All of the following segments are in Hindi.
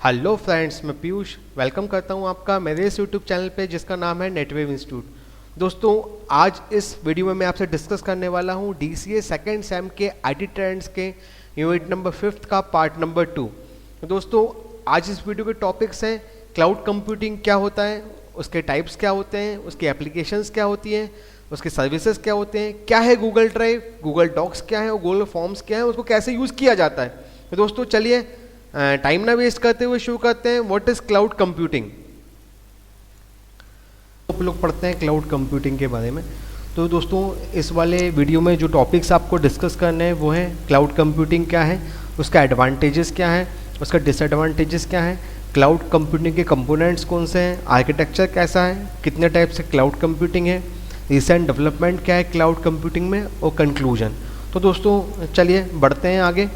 हेलो फ्रेंड्स, मैं पीयूष वेलकम करता हूं आपका मेरे इस यूट्यूब चैनल पे जिसका नाम है नेटवेव इंस्टीट्यूट। दोस्तों, आज इस वीडियो में मैं आपसे डिस्कस करने वाला हूं डीसीए सेकेंड सेम के आईटी ट्रेंड्स के यूनिट नंबर 5 का पार्ट नंबर 2। दोस्तों, आज इस वीडियो के टॉपिक्स हैं क्लाउड कंप्यूटिंग क्या होता है, उसके टाइप्स क्या होते हैं, उसकी एप्लीकेशंस क्या होती हैं, उसके सर्विसेज क्या होते हैं, क्या है गूगल ड्राइव, गूगल डॉक्स क्या है और गूगल फॉर्म्स क्या है, उसको कैसे यूज़ किया जाता है। तो दोस्तों चलिए टाइम ना वेस्ट करते हुए शुरू करते हैं। What is cloud computing. आप लोग पढ़ते हैं क्लाउड कंप्यूटिंग के बारे में। तो दोस्तों, इस वाले वीडियो में जो टॉपिक्स आपको डिस्कस करने हैं वो है क्लाउड कंप्यूटिंग क्या है, उसका एडवांटेजेस क्या है, उसका डिसएडवांटेजेस क्या है, क्लाउड कंप्यूटिंग के कंपोनेंट्स कौन से हैं, आर्किटेक्चर कैसा है, कितने टाइप से क्लाउड कंप्यूटिंग है, रिसेंट डेवलपमेंट क्या है क्लाउड कंप्यूटिंग में, और कंक्लूजन। तो दोस्तों चलिए बढ़ते हैं आगे।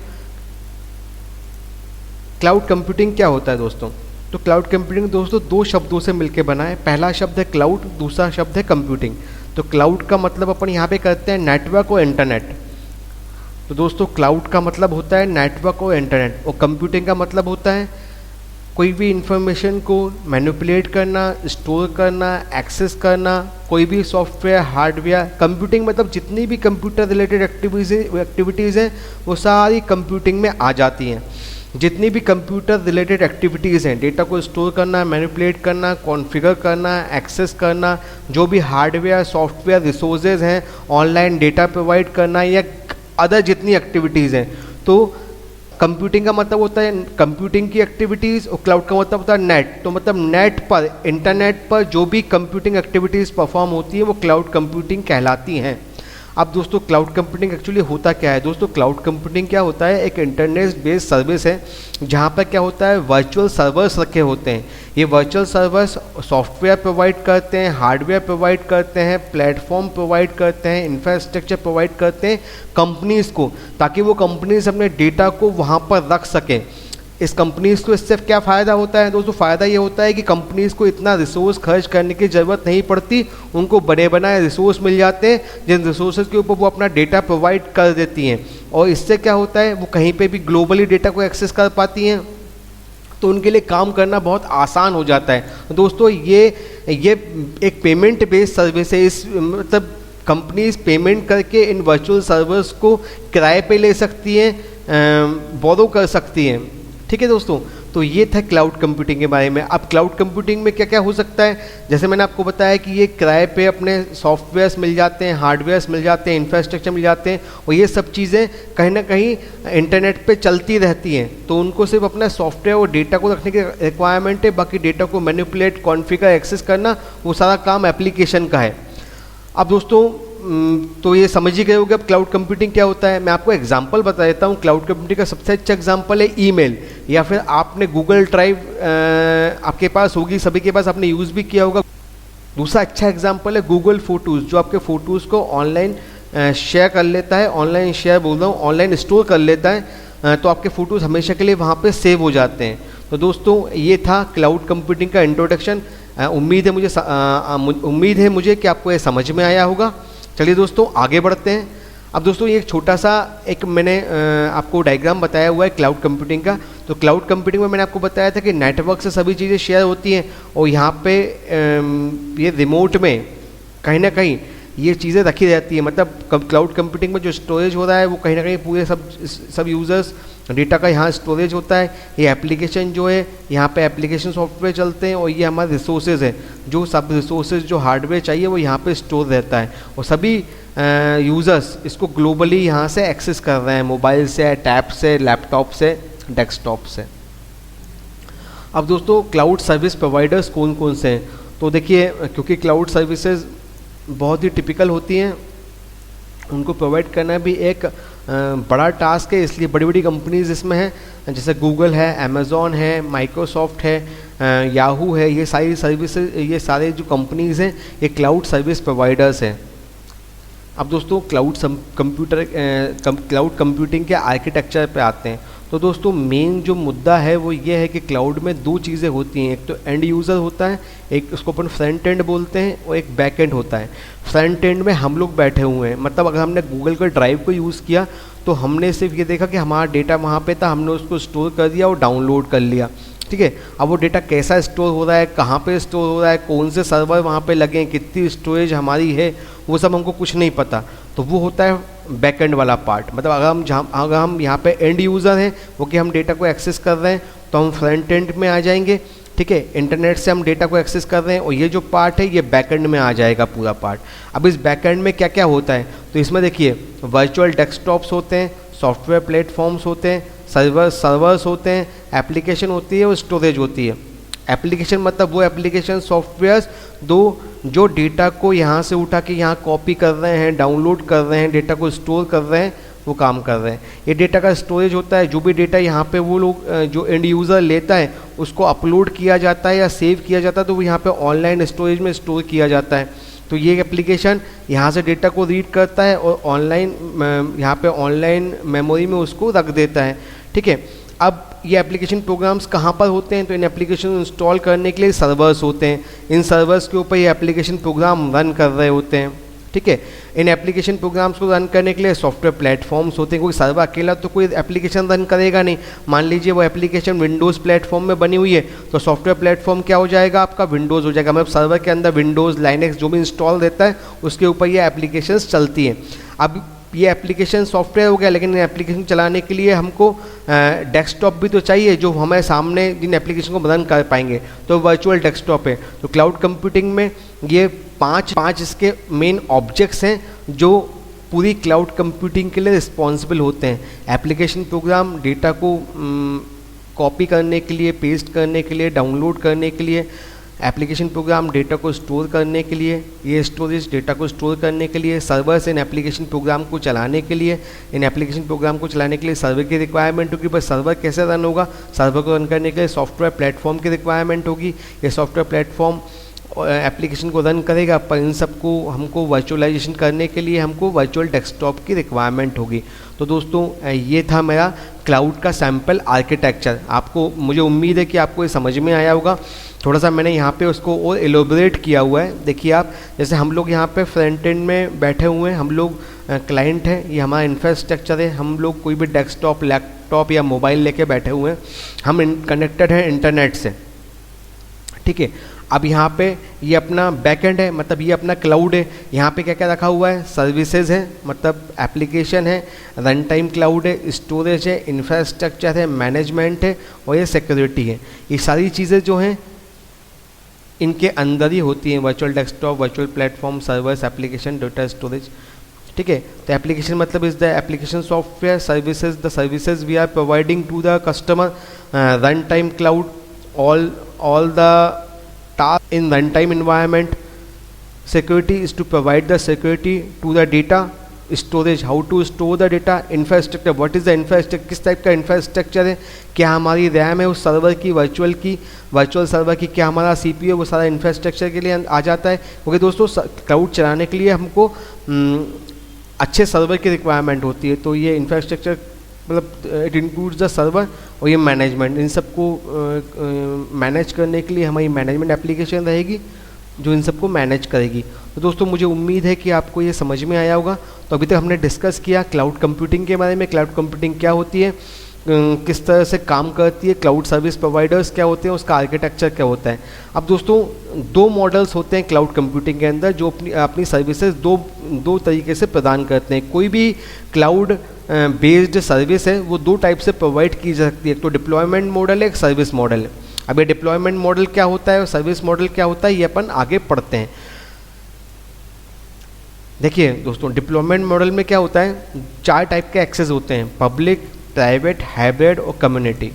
क्लाउड कंप्यूटिंग क्या होता है दोस्तों। तो क्लाउड कंप्यूटिंग दोस्तों दो शब्दों से मिलकर बना है। पहला शब्द है क्लाउड, दूसरा शब्द है कंप्यूटिंग। तो क्लाउड का मतलब अपन यहाँ पे करते हैं नेटवर्क और इंटरनेट। तो दोस्तों क्लाउड का मतलब होता है नेटवर्क और इंटरनेट, और कंप्यूटिंग का मतलब होता है कोई भी इंफॉर्मेशन को मैनिपुलेट करना, स्टोर करना, एक्सेस करना, कोई भी सॉफ्टवेयर, हार्डवेयर। कंप्यूटिंग मतलब जितनी भी कंप्यूटर रिलेटेड एक्टिविटीज़ हैं वो सारी कंप्यूटिंग में आ जाती हैं। जितनी भी कंप्यूटर रिलेटेड एक्टिविटीज़ हैं, डेटा को स्टोर करना, मैनिपुलेट करना, कॉन्फ़िगर करना, एक्सेस करना, जो भी हार्डवेयर, सॉफ्टवेयर, रिसोर्सेज हैं, ऑनलाइन डेटा प्रोवाइड करना, या अदर जितनी एक्टिविटीज़ हैं। तो कंप्यूटिंग का मतलब होता है कंप्यूटिंग की एक्टिविटीज़, और क्लाउड का मतलब होता है नेट। तो मतलब नेट पर, इंटरनेट पर जो भी कंप्यूटिंग एक्टिविटीज़ परफॉर्म होती है वो क्लाउड कंप्यूटिंग कहलाती हैं। अब दोस्तों क्लाउड कंप्यूटिंग एक्चुअली होता क्या है। दोस्तों क्लाउड कंप्यूटिंग क्या होता है, एक इंटरनेट बेस्ड सर्विस है जहाँ पर क्या होता है वर्चुअल सर्वर्स रखे होते हैं। ये वर्चुअल सर्वर्स सॉफ्टवेयर प्रोवाइड करते हैं, हार्डवेयर प्रोवाइड करते हैं, प्लेटफॉर्म प्रोवाइड करते हैं, इंफ्रास्ट्रक्चर प्रोवाइड करते हैं कंपनीज़ को, ताकि वो कंपनीज अपने डेटा को वहाँ पर रख सकें। इस कंपनीज़ को इससे क्या फ़ायदा होता है दोस्तों, फ़ायदा ये होता है कि कंपनीज़ को इतना रिसोर्स खर्च करने की ज़रूरत नहीं पड़ती, उनको बने बनाए रिसोर्स मिल जाते हैं जिन रिसोर्सेज के ऊपर वो अपना डेटा प्रोवाइड कर देती हैं। और इससे क्या होता है वो कहीं पे भी ग्लोबली डेटा को एक्सेस कर पाती हैं, तो उनके लिए काम करना बहुत आसान हो जाता है। दोस्तों ये एक पेमेंट बेस्ड सर्विस है। इस मतलब कंपनीज पेमेंट करके इन वर्चुअल सर्वर्स को किराए पे ले सकती हैं, बोरो कर सकती हैं। ठीक है दोस्तों, तो ये था क्लाउड कंप्यूटिंग के बारे में। अब क्लाउड कंप्यूटिंग में क्या क्या हो सकता है, जैसे मैंने आपको बताया कि ये किराए पे अपने सॉफ्टवेयर्स मिल जाते हैं, हार्डवेयर्स मिल जाते हैं, इंफ्रास्ट्रक्चर मिल जाते हैं, और ये सब चीज़ें कहीं ना कहीं इंटरनेट पे चलती रहती हैं। तो उनको सिर्फ अपना सॉफ्टवेयर और डेटा को रखने की रिक्वायरमेंट है, बाकी डेटा को मैनिपुलेट, कॉन्फ़िगर, एक्सेस करना वो सारा काम एप्लीकेशन का है। अब दोस्तों तो ये समझ ही गए होंगे अब क्लाउड कंप्यूटिंग क्या होता है। मैं आपको एग्जांपल बता देता हूँ। क्लाउड कंप्यूटिंग का सबसे अच्छा एग्जांपल है ईमेल, या फिर आपने गूगल ड्राइव आपके पास होगी, सभी के पास, आपने यूज़ भी किया होगा। दूसरा अच्छा एग्जांपल है गूगल फोटोज़, जो आपके फ़ोटोज़ को ऑनलाइन शेयर कर लेता है, ऑनलाइन शेयर बोल रहा हूँ, ऑनलाइन स्टोर कर लेता है, तो आपके फ़ोटोज़ हमेशा के लिए वहाँ पर सेव हो जाते हैं। तो दोस्तों ये था क्लाउड कंप्यूटिंग का इंट्रोडक्शन। उम्मीद है मुझे कि आपको ये समझ में आया होगा। चलिए दोस्तों आगे बढ़ते हैं। अब दोस्तों ये एक छोटा सा एक मैंने आपको डायग्राम बताया हुआ है क्लाउड कंप्यूटिंग का। तो क्लाउड कंप्यूटिंग में मैंने आपको बताया था कि नेटवर्क से सभी चीज़ें शेयर होती हैं, और यहाँ पे ये रिमोट में कहीं ना कहीं ये चीज़ें रखी रहती है। मतलब क्लाउड कंप्यूटिंग में जो स्टोरेज हो रहा है वो कहीं ना कहीं पूरे सब यूज़र्स डेटा का यहाँ स्टोरेज होता है। ये एप्लीकेशन जो है, यहाँ पे एप्लीकेशन सॉफ्टवेयर चलते हैं, और ये हमारे रिसोर्सेज है, जो सब रिसोर्सेज जो हार्डवेयर चाहिए वो यहाँ पे स्टोर रहता है, और सभी यूज़र्स इसको ग्लोबली यहाँ से एक्सेस कर रहे हैं, मोबाइल से, टैब से, लैपटॉप से, डेस्कटॉप से। अब दोस्तों क्लाउड सर्विस प्रोवाइडर्स कौन कौन से हैं। तो देखिए, क्योंकि क्लाउड सर्विसेज बहुत ही टिपिकल होती हैं, उनको प्रोवाइड करना भी एक बड़ा टास्क है, इसलिए बड़ी बड़ी कंपनीज इसमें हैं, जैसे गूगल है, अमेज़ॉन है, माइक्रोसॉफ्ट है, याहू है। ये सारी सर्विसेज, ये सारे जो कंपनीज़ हैं ये क्लाउड सर्विस प्रोवाइडर्स हैं। अब दोस्तों क्लाउड कंप्यूटिंग के आर्किटेक्चर पे आते हैं। तो दोस्तों मेन जो मुद्दा है वो ये है कि क्लाउड में दो चीज़ें होती हैं, एक तो एंड यूज़र होता है, एक उसको अपन फ्रंट एंड बोलते हैं, और एक बैक एंड होता है। फ्रंट एंड में हम लोग बैठे हुए हैं, मतलब अगर हमने गूगल का ड्राइव को यूज़ किया तो हमने सिर्फ ये देखा कि हमारा डेटा वहाँ पे था, हमने उसको स्टोर कर दिया और डाउनलोड कर लिया। ठीक है। अब वो डेटा कैसा स्टोर हो रहा है, कहाँ पे स्टोर हो रहा है, कौन से सर्वर वहाँ पे लगे हैं, कितनी स्टोरेज हमारी है, वो सब हमको कुछ नहीं पता। तो वो होता है बैकएंड वाला पार्ट। मतलब अगर हम यहाँ पे एंड यूज़र हैं, वो कि हम डेटा को एक्सेस कर रहे हैं, तो हम फ्रंट एंड में आ जाएंगे, ठीक है। इंटरनेट से हम डेटा को एक्सेस कर रहे हैं, और ये जो पार्ट है ये बैकएंड में आ जाएगा पूरा पार्ट। अब इस बैकएंड में क्या क्या होता है, तो इसमें देखिए वर्चुअल डेस्कटॉप्स होते हैं, सॉफ्टवेयर प्लेटफॉर्म्स होते हैं, सर्वर्स होते हैं, एप्लीकेशन होती है और स्टोरेज होती है। एप्लीकेशन मतलब वो एप्लीकेशन सॉफ्टवेयर्स जो डेटा को यहाँ से उठा के यहाँ कॉपी कर रहे हैं, डाउनलोड कर रहे हैं, डेटा को स्टोर कर रहे हैं, वो काम कर रहे हैं। ये डेटा का स्टोरेज होता है, जो भी डेटा यहाँ पे वो लोग जो एंड यूज़र लेता है उसको अपलोड किया जाता है या सेव किया जाता है, तो वो यहाँ पे ऑनलाइन स्टोरेज में स्टोर किया जाता है। तो ये एप्लीकेशन यहाँ से डेटा को रीड करता है और ऑनलाइन यहाँ पे ऑनलाइन मेमोरी में उसको रख देता है, ठीक है। अब ये एप्लीकेशन प्रोग्राम्स कहाँ पर होते हैं, तो इन एप्लीकेशन इंस्टॉल करने के लिए सर्वर्स होते हैं। इन सर्वर्स के ऊपर ये एप्लीकेशन प्रोग्राम रन कर रहे होते हैं, ठीक है। इन एप्लीकेशन प्रोग्राम्स को रन करने के लिए सॉफ्टवेयर प्लेटफॉर्म्स होते हैं, क्योंकि सर्वर अकेला तो कोई एप्लीकेशन रन करेगा नहीं। मान लीजिए वो एप्लीकेशन विंडोज़ प्लेटफॉर्म में बनी हुई है, तो सॉफ्टवेयर प्लेटफॉर्म क्या हो जाएगा आपका, विंडोज़ हो जाएगा। मतलब सर्वर के अंदर विंडोज़, लाइनेक्स जो भी इंस्टॉल रहता है उसके ऊपर ये एप्लीकेशंस चलती हैं। अब ये एप्लीकेशन सॉफ्टवेयर हो गया, लेकिन एप्लीकेशन चलाने के लिए हमको डेस्कटॉप भी तो चाहिए, जो हमारे सामने जिन एप्लीकेशन को रन कर पाएंगे, तो वर्चुअल डेस्कटॉप है। तो क्लाउड कंप्यूटिंग में ये पांच इसके मेन ऑब्जेक्ट्स हैं जो पूरी क्लाउड कंप्यूटिंग के लिए रिस्पॉन्सिबल होते हैं। एप्लीकेशन प्रोग्राम डेटा को कॉपी करने के लिए, पेस्ट करने के लिए, डाउनलोड करने के लिए, एप्लीकेशन प्रोग्राम डेटा को स्टोर करने के लिए, ये स्टोरेज डेटा को स्टोर करने के लिए, सर्वर्स इन एप्लीकेशन प्रोग्राम को चलाने के लिए, इन एप्लीकेशन प्रोग्राम को चलाने के लिए सर्वर की रिक्वायरमेंट होगी। बस सर्वर कैसे रन होगा, सर्वर को रन करने के लिए सॉफ्टवेयर प्लेटफॉर्म की रिक्वायरमेंट होगी। ये सॉफ्टवेयर प्लेटफॉर्म एप्लीकेशन को रन करेगा, पर इन सबको हमको वर्चुअलाइजेशन करने के लिए हमको वर्चुअल डेस्कटॉप की रिक्वायरमेंट होगी। तो दोस्तों ये था मेरा क्लाउड का सैम्पल आर्किटेक्चर। आपको, मुझे उम्मीद है कि आपको ये समझ में आया होगा। थोड़ा सा मैंने यहाँ पे उसको और एलोबरेट किया हुआ है। देखिए आप, जैसे हम लोग यहाँ पे फ्रंट एंड में बैठे हुए हैं, हम लोग क्लाइंट हैं, ये हमारा इंफ्रास्ट्रक्चर है, हम लोग कोई भी डेस्कटॉप, लैपटॉप या मोबाइल लेके बैठे हुए हैं, हम कनेक्टेड हैं इंटरनेट से, ठीक है। अब यहाँ पे ये अपना बैकएंड है, मतलब ये अपना क्लाउड है। यहाँ पे क्या क्या रखा हुआ है, सर्विसेज है, मतलब एप्लीकेशन है, रन टाइम क्लाउड है, स्टोरेज है, इंफ्रास्ट्रक्चर है, मैनेजमेंट है, और ये सिक्योरिटी है। ये सारी चीज़ें जो हैं इनके अंदर ही होती हैं, virtual desktop, virtual platform, servers, application, data storage, ठीक है। तो एप्लीकेशन मतलब is the application software, services the services we are providing to the customer, run time cloud, all the tasks in runtime environment. Security is to provide the security to the data. Storage, how to store the data. Infrastructure, what is the infrastructure, किस टाइप का इंफ्रास्ट्रक्चर है, क्या हमारी रैम है उस सर्वर की, वर्चुअल सर्वर की, क्या हमारा CPU है, वो सारा इंफ्रास्ट्रक्चर के लिए आ जाता है। क्योंकि दोस्तों क्लाउड चलाने के लिए हमको अच्छे सर्वर की रिक्वायरमेंट होती है। तो ये इंफ्रास्ट्रक्चर मतलब इट इंक्लूड्स द सर्वर और ये मैनेजमेंट, इन सबको मैनेज करने के लिए हमारी मैनेजमेंट एप्लीकेशन रहेगी जो इन सबको मैनेज करेगी। तो दोस्तों मुझे उम्मीद है कि आपको ये समझ में आया होगा। तो अभी तक हमने डिस्कस किया क्लाउड कंप्यूटिंग के बारे में, क्लाउड कंप्यूटिंग क्या होती है, किस तरह से काम करती है, क्लाउड सर्विस प्रोवाइडर्स क्या होते हैं, उसका आर्किटेक्चर क्या होता है। अब दोस्तों दो मॉडल्स होते हैं क्लाउड कंप्यूटिंग के अंदर जो अपनी सर्विसेज दो तरीके से प्रदान करते हैं। कोई भी क्लाउड बेस्ड सर्विस है वो दो टाइप से प्रोवाइड की जा सकती है, एक तो डिप्लॉयमेंट मॉडल है, एक सर्विस मॉडल है। अब ये डिप्लॉयमेंट मॉडल क्या होता है और सर्विस मॉडल क्या होता है, ये अपन आगे पढ़ते हैं। देखिए दोस्तों, डिप्लॉयमेंट मॉडल में क्या होता है, 4 टाइप के एक्सेस होते हैं, पब्लिक, प्राइवेट, हाइब्रिड और कम्युनिटी।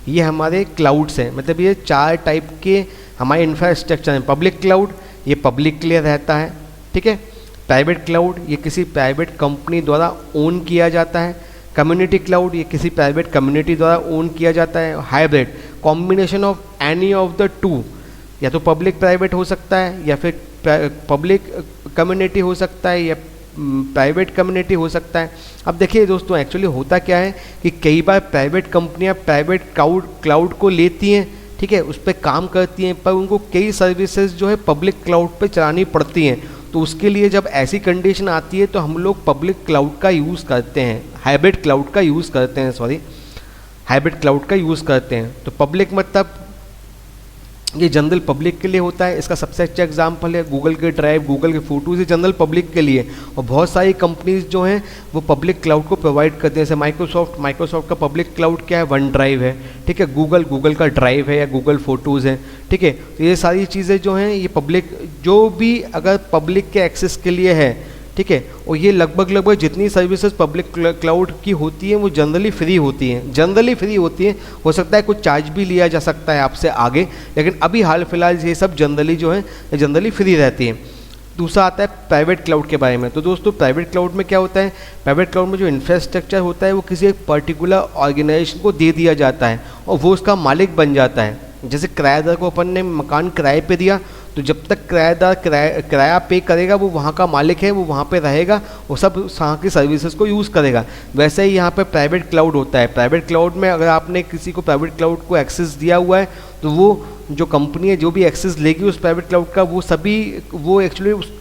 ये हमारे क्लाउड्स हैं, मतलब ये 4 टाइप के हमारे इंफ्रास्ट्रक्चर हैं। पब्लिक क्लाउड ये पब्लिक के लिए रहता है, ठीक है। प्राइवेट क्लाउड ये किसी प्राइवेट कंपनी द्वारा ओन किया जाता है। कम्युनिटी क्लाउड ये किसी प्राइवेट कम्युनिटी द्वारा ओन किया जाता है। Hybrid combination of any of the two, या तो पब्लिक प्राइवेट हो सकता है, या फिर पब्लिक कम्युनिटी हो सकता है, या प्राइवेट कम्युनिटी हो सकता है। अब देखिए दोस्तों, एक्चुअली होता क्या है कि कई बार प्राइवेट कंपनियां प्राइवेट क्लाउड को लेती हैं, ठीक है, उस पर काम करती हैं, पर उनको कई सर्विसेज जो है पब्लिक क्लाउड पे चलानी पड़ती हैं। तो उसके लिए जब ऐसी कंडीशन आती है तो हम लोग पब्लिक क्लाउड का यूज़ करते हैं, हाइब्रिड क्लाउड का यूज़ करते हैं, हाइब्रिड क्लाउड का यूज़ करते हैं। तो पब्लिक मतलब ये जनरल पब्लिक के लिए होता है। इसका सबसे अच्छा एग्जांपल है गूगल के ड्राइव, गूगल के फोटोज़, ये जनरल पब्लिक के लिए। और बहुत सारी कंपनीज जो हैं वो पब्लिक क्लाउड को प्रोवाइड करते हैं। जैसे माइक्रोसॉफ्ट का पब्लिक क्लाउड क्या है, वन ड्राइव है, ठीक है। गूगल का ड्राइव है या गूगल फोटोज़ है, ठीक है। तो ये सारी चीज़ें जो हैं ये पब्लिक, जो भी अगर पब्लिक के एक्सेस के लिए है, ठीक है। और ये लगभग जितनी सर्विसेज पब्लिक क्लाउड की होती हैं वो जनरली फ्री होती हैं। हो सकता है कुछ चार्ज भी लिया जा सकता है आपसे आगे, लेकिन अभी हाल फिलहाल ये सब जनरली जो है जनरली फ्री रहती हैं। दूसरा आता है प्राइवेट क्लाउड के बारे में। तो दोस्तों प्राइवेट क्लाउड में क्या होता है, प्राइवेट क्लाउड में जो इंफ्रास्ट्रक्चर होता है वो किसी एक पर्टिकुलर ऑर्गेनाइजेशन को दे दिया जाता है और वो उसका मालिक बन जाता है। जैसे किराएदार को अपन ने मकान किराए पे दिया, तो जब तक किराएदार किराया पे करेगा वो वहाँ का मालिक है, वो वहाँ पे रहेगा, वो सब वहाँ की सर्विसेज को यूज़ करेगा। वैसे ही यहाँ पे प्राइवेट क्लाउड होता है। प्राइवेट क्लाउड में अगर आपने किसी को प्राइवेट क्लाउड को एक्सेस दिया हुआ है तो वो जो कंपनी है जो भी एक्सेस लेगी उस प्राइवेट क्लाउड का, वो एक्चुअली उस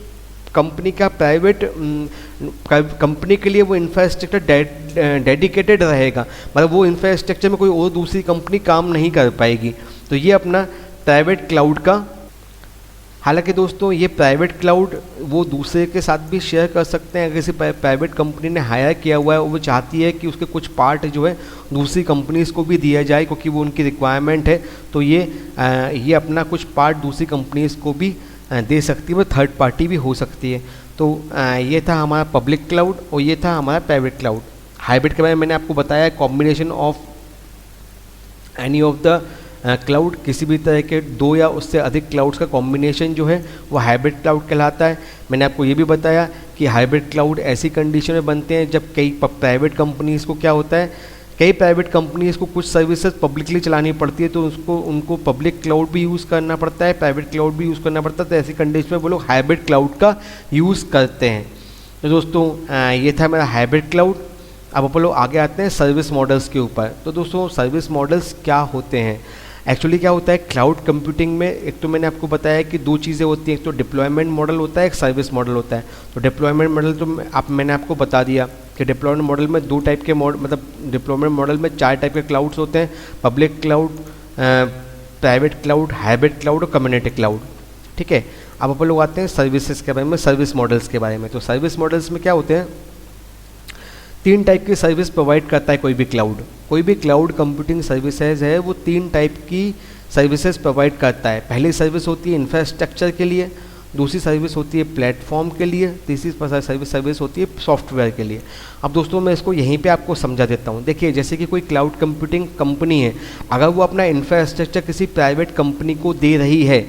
कंपनी का कंपनी के लिए वो इंफ्रास्ट्रक्चर डेडिकेटेड रहेगा। मतलब वो इंफ्रास्ट्रक्चर में कोई और दूसरी कंपनी काम नहीं कर पाएगी। तो ये अपना प्राइवेट क्लाउड का। हालांकि दोस्तों ये प्राइवेट क्लाउड वो दूसरे के साथ भी शेयर कर सकते हैं। अगर किसी प्राइवेट कंपनी ने हायर किया हुआ है, वो चाहती है कि उसके कुछ पार्ट जो है दूसरी कंपनीज़ को भी दिया जाए क्योंकि वो उनकी रिक्वायरमेंट है, तो ये अपना कुछ पार्ट दूसरी कंपनीज़ को भी दे सकती है, वो थर्ड पार्टी भी हो सकती है। तो ये था हमारा पब्लिक क्लाउड और ये था हमारा प्राइवेट क्लाउड। हाइब्रिड के बारे में मैंने आपको बताया, combination of any of the cloud, किसी भी तरह के दो या उससे अधिक क्लाउड्स का कॉम्बिनेशन जो है वो हाइब्रिड क्लाउड कहलाता है। मैंने आपको ये भी बताया कि हाइब्रिड क्लाउड ऐसी कंडीशन में बनते हैं जब कई प्राइवेट कंपनीज़ को क्या होता है, कई प्राइवेट कंपनीज़ को कुछ सर्विसेज पब्लिकली चलानी पड़ती है, तो उनको पब्लिक क्लाउड भी यूज़ करना पड़ता है, प्राइवेट क्लाउड भी यूज़ करना पड़ता है। तो ऐसी कंडीशन में वो लोग हाइब्रिड क्लाउड का यूज़ करते हैं। तो दोस्तों ये था मेरा हाइब्रिड क्लाउड। अब अपन लोग आगे आते हैं सर्विस मॉडल्स के ऊपर। तो दोस्तों सर्विस मॉडल्स क्या होते हैं, एक्चुअली क्या होता है क्लाउड कंप्यूटिंग में, एक तो मैंने आपको बताया कि दो चीज़ें होती हैं, एक तो डिप्लॉयमेंट मॉडल होता है, एक सर्विस मॉडल होता है। तो डिप्लॉयमेंट मॉडल तो मैंने आपको बता दिया कि डिप्लॉयमेंट मॉडल में दो टाइप के मतलब डिप्लॉयमेंट मॉडल में 4 टाइप के क्लाउड्स होते हैं, public cloud, private cloud, hybrid cloud और कम्युनिटी क्लाउड, ठीक है। अब अपन लोग आते हैं सर्विसेज के बारे में, सर्विस मॉडल्स के बारे में। तो सर्विस मॉडल्स में क्या होते हैं, 3 टाइप की सर्विस प्रोवाइड करता है कोई भी क्लाउड कंप्यूटिंग सर्विसेज है, वो 3 टाइप की सर्विसेज प्रोवाइड करता है। पहली सर्विस होती है इंफ्रास्ट्रक्चर के लिए, दूसरी सर्विस होती है प्लेटफॉर्म के लिए, तीसरी सर्विस होती है सॉफ्टवेयर के लिए। अब दोस्तों मैं इसको यहीं पे आपको समझा देता हूँ। देखिए जैसे कि कोई क्लाउड कंप्यूटिंग कंपनी है, अगर वो अपना इंफ्रास्ट्रक्चर किसी प्राइवेट कंपनी को दे रही है,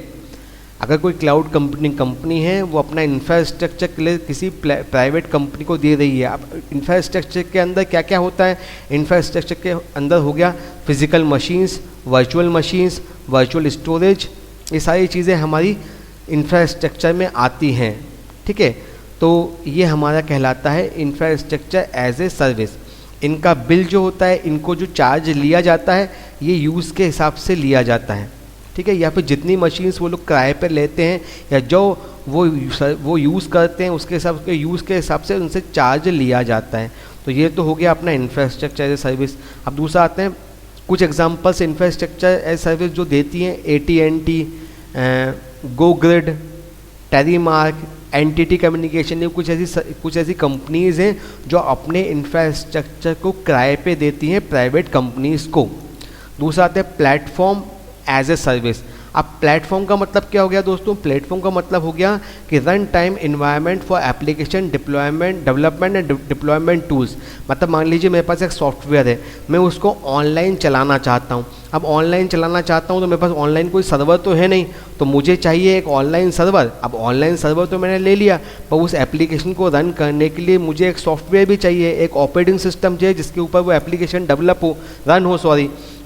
अगर कोई क्लाउड कंप्यूटिंग कंपनी है वो अपना इंफ्रास्ट्रक्चर के लिए किसी प्राइवेट कंपनी को दे रही है। अब इंफ्रास्ट्रक्चर के अंदर क्या क्या होता है, इंफ्रास्ट्रक्चर के अंदर हो गया फिजिकल मशीन्स, वर्चुअल स्टोरेज, ये सारी चीज़ें हमारी इंफ्रास्ट्रक्चर में आती हैं, ठीक है। तो ये हमारा कहलाता है इंफ्रास्ट्रक्चर एज ए सर्विस। इनका बिल जो होता है, इनको जो चार्ज लिया जाता है, ये यूज़ के हिसाब से लिया जाता है, ठीक है। या फिर जितनी मशीन्स वो लोग किराए पर लेते हैं या जो वो यूज़ करते हैं उसके हिसाब से उनसे चार्ज लिया जाता है। तो ये तो हो गया अपना इंफ्रास्ट्रक्चर एज ए सर्विस। अब दूसरा आते हैं कुछ एग्जांपल्स इंफ्रास्ट्रक्चर एज सर्विस जो देती हैं, AT&T, GoGrid, टेलीमार्क, एनटीटी कम्युनिकेशन, ये कुछ ऐसी कंपनीज़ हैं जो अपने इंफ्रास्ट्रक्चर को किराए पे देती हैं प्राइवेट कंपनीज़ को। दूसरा आता है प्लेटफॉर्म एज ए सर्विस। अब प्लेटफॉर्म का मतलब क्या हो गया दोस्तों, प्लेटफॉर्म का मतलब हो गया कि run time environment for application development and deployment tools. मतलब मान लीजिए मेरे पास एक सॉफ्टवेयर है, मैं उसको ऑनलाइन चलाना चाहता हूँ। अब ऑनलाइन चलाना चाहता हूँ तो मेरे पास ऑनलाइन कोई सर्वर तो है नहीं, तो मुझे चाहिए एक ऑनलाइन सर्वर। अब ऑनलाइन सर्वर तो मैंने ले लिया, पर उस एप्लीकेशन को रन करने के लिए मुझे एक सॉफ्टवेयर भी चाहिए, एक ऑपरेटिंग सिस्टम चाहिए जिसके ऊपर वो एप्लीकेशन रन हो।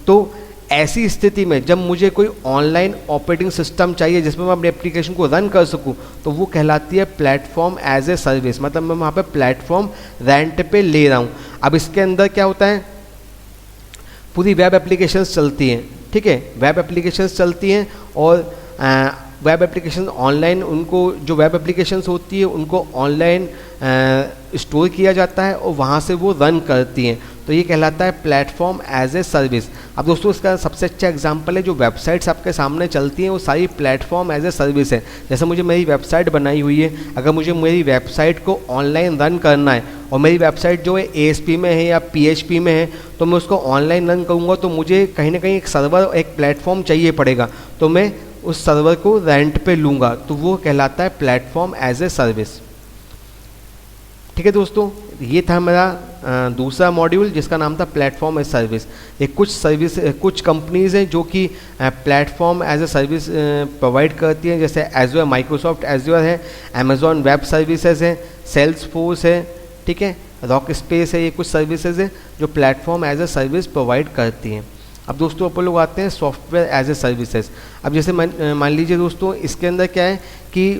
तो ऐसी स्थिति में जब मुझे कोई ऑनलाइन ऑपरेटिंग सिस्टम चाहिए जिसमें मैं अपनी एप्लीकेशन को रन कर सकूं, तो वो कहलाती है प्लेटफॉर्म एज ए सर्विस। मतलब मैं वहाँ पे प्लेटफॉर्म रेंट पे ले रहा हूँ। अब इसके अंदर क्या होता है, पूरी वेब एप्लीकेशंस चलती हैं, ठीक है, वेब एप्लीकेशंस चलती हैं और वेब एप्लीकेशन ऑनलाइन, उनको जो वेब एप्लीकेशंस होती है उनको ऑनलाइन स्टोर किया जाता है और वहाँ से वो रन करती हैं। तो ये कहलाता है प्लेटफॉर्म एज ए सर्विस। अब दोस्तों इसका सबसे अच्छा एग्जांपल है, जो वेबसाइट्स आपके सामने चलती हैं वो सारी प्लेटफॉर्म एज ए सर्विस है। जैसे मुझे मेरी वेबसाइट बनाई हुई है, अगर मुझे मेरी वेबसाइट को ऑनलाइन रन करना है और मेरी वेबसाइट जो है ASP में है या PHP में है, तो मैं उसको ऑनलाइन रन करूँगा तो मुझे कहीं ना कहीं एक सर्वर, एक प्लेटफॉर्म चाहिए पड़ेगा, तो मैं उस सर्वर को रेंट पे लूँगा, तो वो कहलाता है प्लेटफॉर्म एज ए सर्विस। ठीक है दोस्तों, ये था मेरा दूसरा मॉड्यूल जिसका नाम था प्लेटफॉर्म एज सर्विस। एक कुछ कंपनीज़ हैं जो कि platform as a service provide करती हैं, जैसे एजूर, माइक्रोसॉफ्ट एजूर है, अमेजॉन वेब सर्विसेज है, सेल्सफोर्स है, ठीक है, रॉक स्पेस है। ये कुछ सर्विसेज हैं जो platform as a service provide करती हैं। अब दोस्तों अपन लोग आते हैं सॉफ्टवेयर एज ए सर्विसेज। अब जैसे मान लीजिए दोस्तों, इसके अंदर क्या है कि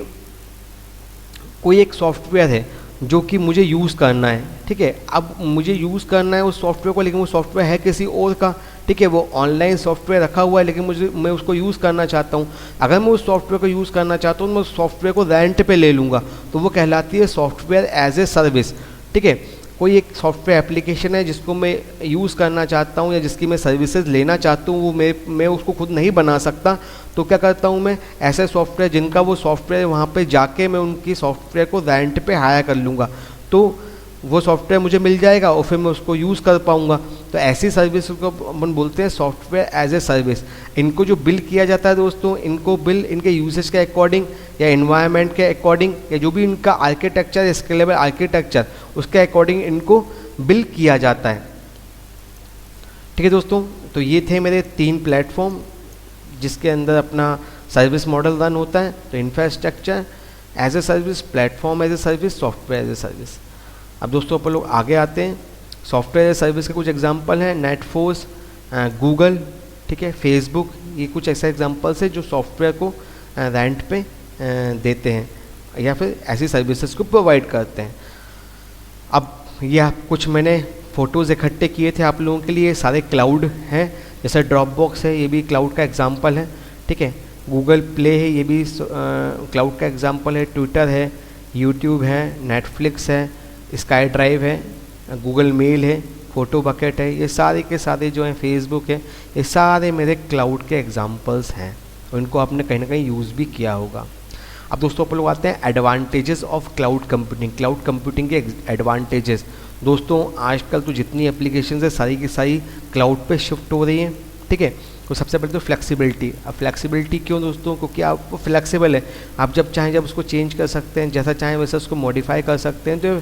कोई एक सॉफ्टवेयर है जो कि मुझे यूज़ करना है, ठीक है। अब मुझे यूज़ करना है उस सॉफ्टवेयर को, लेकिन वो सॉफ्टवेयर है किसी और का, ठीक है, वो ऑनलाइन सॉफ्टवेयर रखा हुआ है, लेकिन मैं उसको यूज़ करना चाहता हूँ। अगर मैं उस सॉफ्टवेयर को यूज़ करना चाहता हूँ तो मैं उस सॉफ्टवेयर को रेंट पे ले लूँगा, तो वो कहलाती है सॉफ्टवेयर एज ए सर्विस, ठीक है। कोई एक सॉफ्टवेयर एप्लीकेशन है जिसको मैं यूज़ करना चाहता हूँ या जिसकी मैं सर्विसेज लेना चाहता हूँ, वो मैं उसको खुद नहीं बना सकता, तो क्या करता हूँ मैं ऐसे सॉफ्टवेयर जिनका वो सॉफ्टवेयर वहाँ पे जाके मैं उनकी सॉफ्टवेयर को रेंट पे हायर कर लूँगा, तो वो सॉफ्टवेयर मुझे मिल जाएगा और फिर मैं उसको यूज़ कर पाऊँगा। तो ऐसी सर्विस को अपन बोलते हैं सॉफ्टवेयर एज ए सर्विस। इनको जो बिल किया जाता है दोस्तों, इनको बिल इनके यूसेज के अकॉर्डिंग या एनवायरनमेंट के अकॉर्डिंग या जो भी इनका आर्किटेक्चर, स्केलेबल आर्किटेक्चर, उसके अकॉर्डिंग इनको बिल किया जाता है। ठीक है दोस्तों, तो ये थे मेरे 3 प्लेटफॉर्म जिसके अंदर अपना सर्विस मॉडल रन होता है। तो infrastructure as a service, platform as a service, software as a service. अब दोस्तों अपन लोग आगे आते हैं। सॉफ्टवेयर एज ए सर्विस के कुछ एग्जांपल हैं, नेटफोर्स, गूगल, ठीक है, फेसबुक, ये कुछ ऐसे एग्जांपल्स हैं जो सॉफ्टवेयर को रेंट पे देते हैं या फिर ऐसी सर्विसेज को प्रोवाइड करते हैं। अब यह कुछ मैंने फ़ोटोज़ इकट्ठे किए थे आप लोगों के लिए, सारे क्लाउड हैं, जैसे ड्रॉपबॉक्स है, ये भी क्लाउड का एग्जांपल है, ठीक है। गूगल प्ले है, ये भी क्लाउड का एग्जांपल है। ट्विटर है, यूट्यूब है, नेटफ्लिक्स है, स्काई ड्राइव है, गूगल मेल है, फ़ोटो बकेट है, ये सारे के सारे जो हैं, फेसबुक है, ये सारे मेरे क्लाउड के एग्जांपल्स हैं और इनको आपने कहीं ना कहीं यूज़ भी किया होगा। अब दोस्तों अपन लोग आते हैं advantages of cloud computing. Cloud computing के एडवांटेजेस दोस्तों, आजकल तो जितनी एप्लीकेशंस है सारी की सारी क्लाउड पे शिफ्ट हो रही हैं, ठीक है। तो सबसे पहले तो फ्लेक्सिबिलिटी। अब फ्लेक्सिबिलिटी क्यों दोस्तों? क्योंकि आप फ्लेक्सिबल है, आप जब चाहें जब उसको चेंज कर सकते हैं, जैसा चाहें वैसा उसको मॉडिफाई कर सकते हैं, तो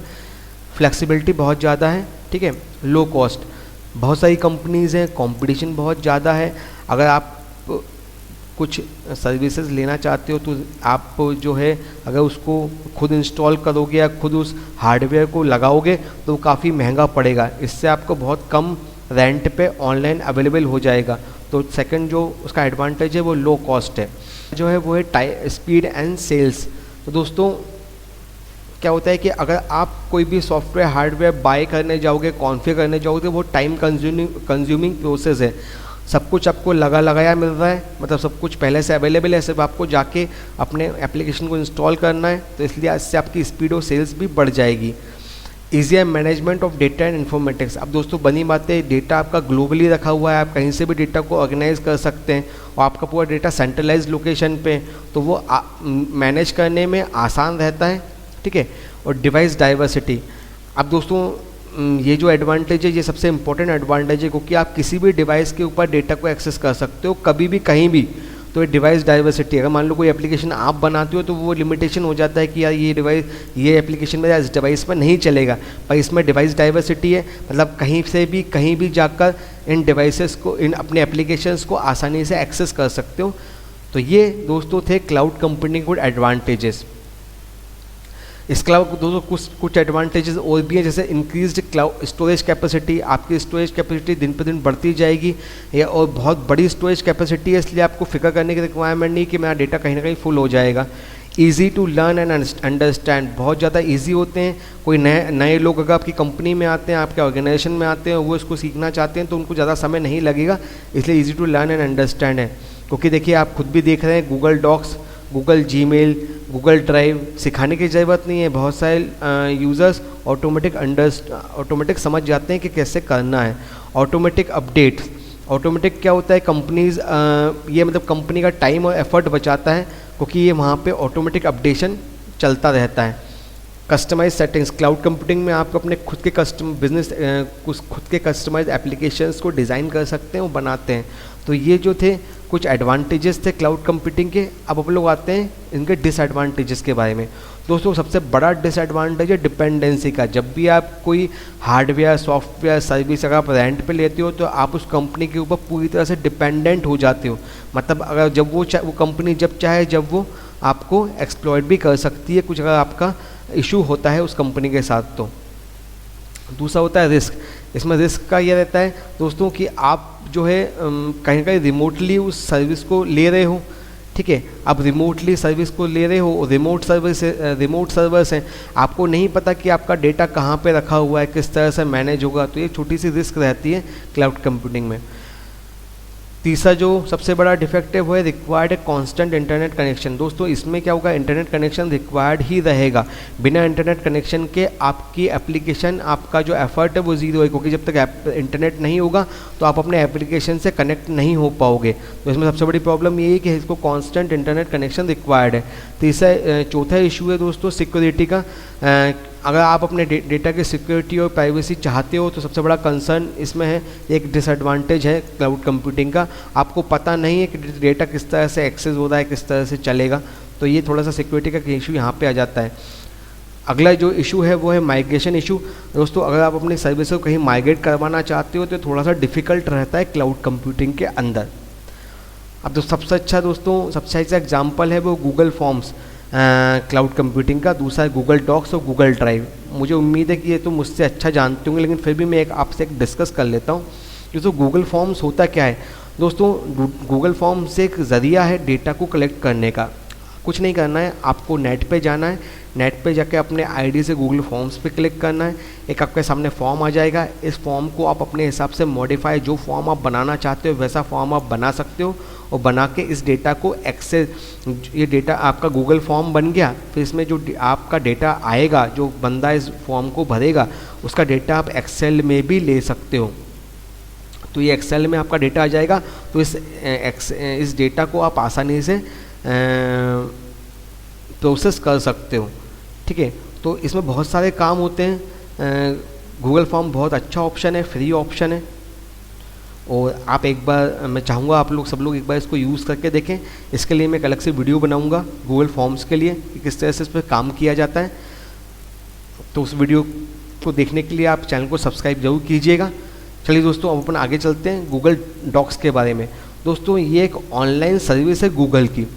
फ्लेक्सिबिलिटी बहुत ज़्यादा है, ठीक है। लो कॉस्ट, बहुत सारी कंपनीज़ हैं, कंपटीशन बहुत ज़्यादा है। अगर आप कुछ सर्विसेज लेना चाहते हो तो आप जो है अगर उसको खुद इंस्टॉल करोगे या खुद उस हार्डवेयर को लगाओगे तो काफ़ी महंगा पड़ेगा। इससे आपको बहुत कम रेंट पे ऑनलाइन अवेलेबल हो जाएगा। तो सेकंड जो उसका एडवांटेज है वो लो कॉस्ट है, जो है वो है स्पीड एंड सेल्स। तो दोस्तों क्या होता है कि अगर आप कोई भी सॉफ्टवेयर हार्डवेयर बाय करने जाओगे, कॉन्फ़िगर करने जाओगे, तो वो टाइम कंज्यूमिंग प्रोसेस है। सब कुछ आपको लगाया मिल रहा है, मतलब सब कुछ पहले से अवेलेबल है, सिर्फ आपको जाके अपने एप्लीकेशन को इंस्टॉल करना है। तो इसलिए इससे आपकी स्पीड और सेल्स भी बढ़ जाएगी। Easier management of data and informatics. अब दोस्तों बनी बात है, डेटा आपका ग्लोबली रखा हुआ है, आप कहीं से भी डेटा को ऑर्गेनाइज कर सकते हैं और आपका पूरा डेटा सेंट्रलाइज लोकेशन पे, तो वो मैनेज करने में आसान रहता है, ठीक है। और डिवाइस डाइवर्सिटी। अब दोस्तों ये जो एडवांटेज है ये सबसे इंपॉर्टेंट एडवांटेज है, क्योंकि आप किसी भी डिवाइस के ऊपर डेटा को एक्सेस कर सकते हो कभी भी कहीं भी। तो ये डिवाइस डाइवर्सिटी, अगर मान लो कोई एप्लीकेशन आप बनाते हो तो वो लिमिटेशन हो जाता है कि यार ये एप्लीकेशन मेरा इस डिवाइस पर नहीं चलेगा, पर इसमें डिवाइस डाइवर्सिटी है, मतलब कहीं से भी कहीं भी जाकर इन डिवाइसेस को, इन अपने एप्लीकेशंस को आसानी से एक्सेस कर सकते हो। तो ये दोस्तों थे क्लाउड कंप्यूटिंग के गुड इसके अलावा दोस्तों कुछ एडवांटेजेस और भी हैं, जैसे इंक्रीज्ड क्लाउड स्टोरेज कैपेसिटी। आपकी स्टोरेज कैपेसिटी दिन पर दिन बढ़ती जाएगी या और बहुत बड़ी स्टोरेज कैपेसिटी है, इसलिए आपको फिक्र करने की रिक्वायरमेंट नहीं कि मेरा डेटा कहीं ना कहीं फुल हो जाएगा। Easy to learn and understand, बहुत ज़्यादा ईजी होते हैं। कोई नए लोग अगर आपकी कंपनी में आते हैं, आपके ऑर्गेनाइजेशन में आते हैं, वो इसको सीखना चाहते हैं तो उनको ज़्यादा समय नहीं लगेगा, इसलिए easy to learn and understand है। क्योंकि देखिए आप खुद भी देख रहे हैं, Google Docs, Google Gmail, Google Drive, सिखाने की ज़रूरत नहीं है, बहुत सारे यूज़र्स ऑटोमेटिक समझ जाते हैं कि कैसे करना है। ऑटोमेटिक अपडेट्स, ऑटोमेटिक क्या होता है, कंपनीज ये मतलब कंपनी का टाइम और एफर्ट बचाता है, क्योंकि ये वहाँ पे ऑटोमेटिक अपडेशन चलता रहता है। कस्टमाइज सेटिंग्स, क्लाउड कंप्यूटिंग में आप अपने खुद के खुद के कस्टमाइज एप्लीकेशंस को डिज़ाइन कर सकते हैं और बनाते हैं। तो ये जो थे कुछ एडवांटेजेस थे क्लाउड कंप्यूटिंग के। अब हम लोग आते हैं इनके डिसएडवांटेजेस के बारे में। दोस्तों सबसे बड़ा डिसएडवांटेज है डिपेंडेंसी का। जब भी आप कोई हार्डवेयर सॉफ्टवेयर सर्विस अगर आप रेंट पे लेते हो तो आप उस कंपनी के ऊपर पूरी तरह से डिपेंडेंट हो जाते हो। मतलब अगर जब वो कंपनी जब चाहे जब वो आपको एक्सप्लॉइट भी कर सकती है, कुछ अगर आपका इशू होता है उस कंपनी के साथ। तो दूसरा होता है रिस्क। इसमें रिस्क का ये रहता है दोस्तों कि आप जो है कहीं कहीं रिमोटली उस सर्विस को ले रहे हो, ठीक है। आप रिमोटली सर्विस को ले रहे हो, रिमोट सर्वर्स हैं, आपको नहीं पता कि आपका डेटा कहाँ पे रखा हुआ है, किस तरह से मैनेज होगा। तो ये छोटी सी रिस्क रहती है क्लाउड कंप्यूटिंग में। तीसरा जो सबसे बड़ा डिफेक्ट है वो है रिक्वायर्ड कांस्टेंट इंटरनेट कनेक्शन। दोस्तों इसमें क्या होगा, इंटरनेट कनेक्शन रिक्वायर्ड ही रहेगा। बिना इंटरनेट कनेक्शन के आपकी एप्लीकेशन, आपका जो एफर्ट है वो ज़ीरो है, क्योंकि जब तक इंटरनेट नहीं होगा तो आप अपने एप्लीकेशन से कनेक्ट नहीं हो पाओगे। तो इसमें सबसे बड़ी प्रॉब्लम ये है कि इसको कांस्टेंट इंटरनेट कनेक्शन रिक्वायर्ड है। चौथा इशू है दोस्तों सिक्योरिटी का। अगर आप अपने डेटा की सिक्योरिटी और प्राइवेसी चाहते हो तो सबसे बड़ा कंसर्न इसमें है, एक डिसएडवांटेज है क्लाउड कंप्यूटिंग का, आपको पता नहीं है कि डेटा किस तरह से एक्सेस हो रहा है, किस तरह से चलेगा। तो ये थोड़ा सा सिक्योरिटी का इशू यहाँ पे आ जाता है। अगला जो इशू है वो है माइग्रेशन इशू। दोस्तों अगर आप अपनी सर्विस को कहीं माइग्रेट करवाना चाहते हो तो थोड़ा सा डिफ़िकल्ट रहता है क्लाउड कंप्यूटिंग के अंदर। अब तो सबसे अच्छा एग्जाम्पल है वो गूगल फॉर्म्स क्लाउड कंप्यूटिंग का। दूसरा है गूगल डॉक्स और गूगल ड्राइव। मुझे उम्मीद है कि ये तो मुझसे अच्छा जानते होंगे, लेकिन फिर भी मैं आपसे डिस्कस कर लेता हूँ। दोस्तों गूगल फॉर्म्स होता क्या है। दोस्तों गूगल फॉर्म्स एक ज़रिया है डेटा को कलेक्ट करने का। कुछ नहीं करना है, आपको नेट पे जाना है, नेट पे जाके अपने आईडी से गूगल फॉर्म्स पे क्लिक करना है। एक आपके सामने फॉर्म आ जाएगा, इस फॉर्म को आप अपने हिसाब से मॉडिफाई, जो फॉर्म आप बनाना चाहते हो वैसा फॉर्म आप बना सकते हो और बना के इस डेटा को एक्सेस, ये डेटा आपका गूगल फॉर्म बन गया। फिर इसमें जो आपका डेटा आएगा, जो बंदा इस फॉर्म को भरेगा उसका डेटा आप एक्सेल में भी ले सकते हो। तो ये एक्सेल में आपका डेटा आ जाएगा। तो इस डेटा को आप आसानी से प्रोसेस कर सकते हो, ठीक है। तो इसमें बहुत सारे काम होते हैं। गूगल फॉर्म बहुत अच्छा ऑप्शन है, फ्री ऑप्शन है, और आप एक बार, मैं चाहूँगा आप लोग सब लोग एक बार इसको यूज़ करके देखें। इसके लिए मैं एक अलग से वीडियो बनाऊँगा गूगल फॉर्म्स के लिए कि किस तरह से इस पर काम किया जाता है। तो उस वीडियो को देखने के लिए आप चैनल को सब्सक्राइब जरूर कीजिएगा। चलिए दोस्तों अब अपन आगे चलते हैं गूगल डॉक्स के बारे में। दोस्तों ये एक ऑनलाइन सर्विस है गूगल की।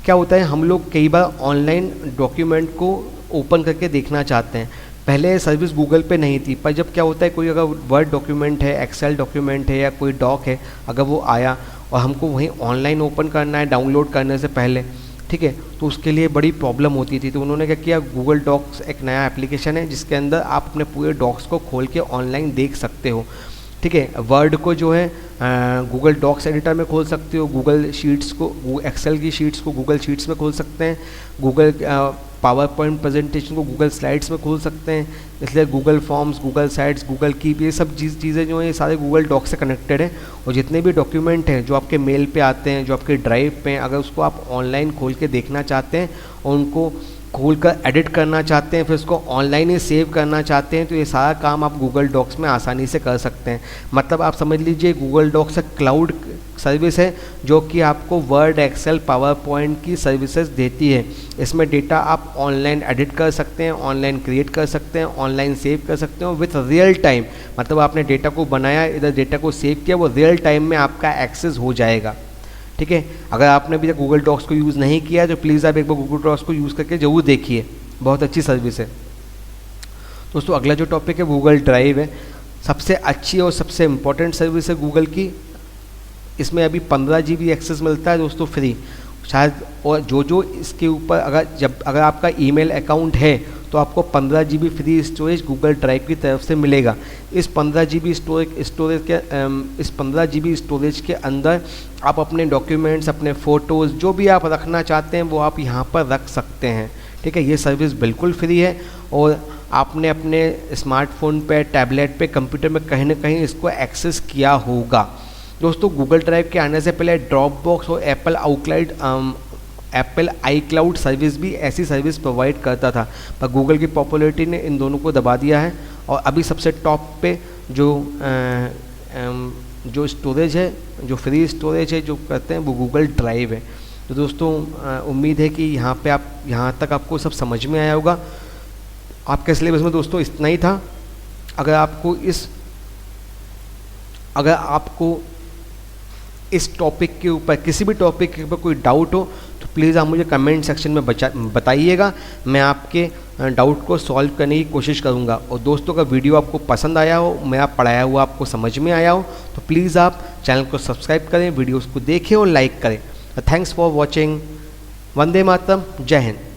क्या होता है, हम लोग कई बार ऑनलाइन डॉक्यूमेंट को ओपन करके देखना चाहते हैं। पहले सर्विस गूगल पे नहीं थी, पर जब क्या होता है, कोई अगर वर्ड डॉक्यूमेंट है, एक्सेल डॉक्यूमेंट है या कोई डॉक है, अगर वो आया और हमको वहीं ऑनलाइन ओपन करना है डाउनलोड करने से पहले, ठीक है, तो उसके लिए बड़ी प्रॉब्लम होती थी। तो उन्होंने क्या किया, गूगल डॉक्स एक नया एप्लीकेशन है जिसके अंदर आप अपने पूरे डॉक्स को खोल के ऑनलाइन देख सकते हो, ठीक है। वर्ड को जो है गूगल डॉक्स एडिटर में खोल सकते हो, गूगल शीट्स को, एक्सेल की शीट्स को गूगल शीट्स में खोल सकते हैं, गूगल पावर पॉइंट प्रेजेंटेशन को गूगल स्लाइड्स में खोल सकते हैं। इसलिए Google forms, Google sites, Google keep, ये सब चीज़ें जो हैं ये सारे गूगल डॉक्स से कनेक्टेड हैं। और जितने भी डॉक्यूमेंट हैं जो आपके मेल पे आते हैं, जो आपके ड्राइव पे हैं, अगर उसको आप ऑनलाइन खोल के देखना चाहते हैं और उनको खोल कर एडिट करना चाहते हैं, फिर उसको ऑनलाइन ही सेव करना चाहते हैं, तो ये सारा काम आप गूगल डॉक्स में आसानी से कर सकते हैं। मतलब आप समझ लीजिए गूगल डॉक्स एक क्लाउड सर्विस है जो कि आपको वर्ड, एक्सेल, पावर पॉइंट की सर्विसेज देती है। इसमें डेटा आप ऑनलाइन एडिट कर सकते हैं, ऑनलाइन क्रिएट कर सकते हैं, ऑनलाइन सेव कर सकते हो विथ रियल टाइम। मतलब आपने डेटा को बनाया, इधर डेटा को सेव किया, वो रियल टाइम में आपका एक्सेस हो जाएगा, ठीक है। अगर आपने अभी तक गूगल डॉक्स को यूज़ नहीं किया तो प्लीज़ आप एक बार गूगल डॉक्स को यूज़ करके ज़रूर देखिए, बहुत अच्छी सर्विस है। दोस्तों अगला जो टॉपिक है गूगल ड्राइव है। सबसे अच्छी और सबसे इम्पोर्टेंट सर्विस है गूगल की। इसमें अभी 15 GB एक्सेस मिलता है दोस्तों फ्री शायद, और जो इसके ऊपर अगर आपका ईमेल अकाउंट है तो आपको 15 GB free storage Google drive की तरफ से मिलेगा। इस 15 GB स्टोरेज के अंदर आप अपने डॉक्यूमेंट्स, अपने फ़ोटोज़, जो भी आप रखना चाहते हैं वो आप यहाँ पर रख सकते हैं, ठीक है। ये सर्विस बिल्कुल फ्री है और आपने अपने स्मार्टफोन पे, टैबलेट पे, कंप्यूटर में कहीं ना कहीं इसको एक्सेस किया होगा। दोस्तों गूगल ड्राइव के आने से पहले ड्रॉप बॉक्स और एप्पल आई क्लाउड सर्विस भी ऐसी सर्विस प्रोवाइड करता था, पर गूगल की पॉपुलैरिटी ने इन दोनों को दबा दिया है और अभी सबसे टॉप पे जो स्टोरेज है, जो फ्री स्टोरेज है जो करते हैं वो गूगल ड्राइव है। तो दोस्तों उम्मीद है कि यहाँ तक आपको सब समझ में आया होगा। आपके सिलेबस में दोस्तों इतना ही था। अगर आपको इस टॉपिक के ऊपर, किसी भी टॉपिक के ऊपर कोई डाउट हो तो प्लीज़ आप मुझे कमेंट सेक्शन में बताइएगा, मैं आपके डाउट को सॉल्व करने की कोशिश करूंगा। और दोस्तों का वीडियो आपको पसंद आया हो, मेरा पढ़ाया हुआ आपको समझ में आया हो, तो प्लीज़ आप चैनल को सब्सक्राइब करें, वीडियोस को देखें और लाइक करें। Thanks for watching. Vande Mataram. जय हिंद।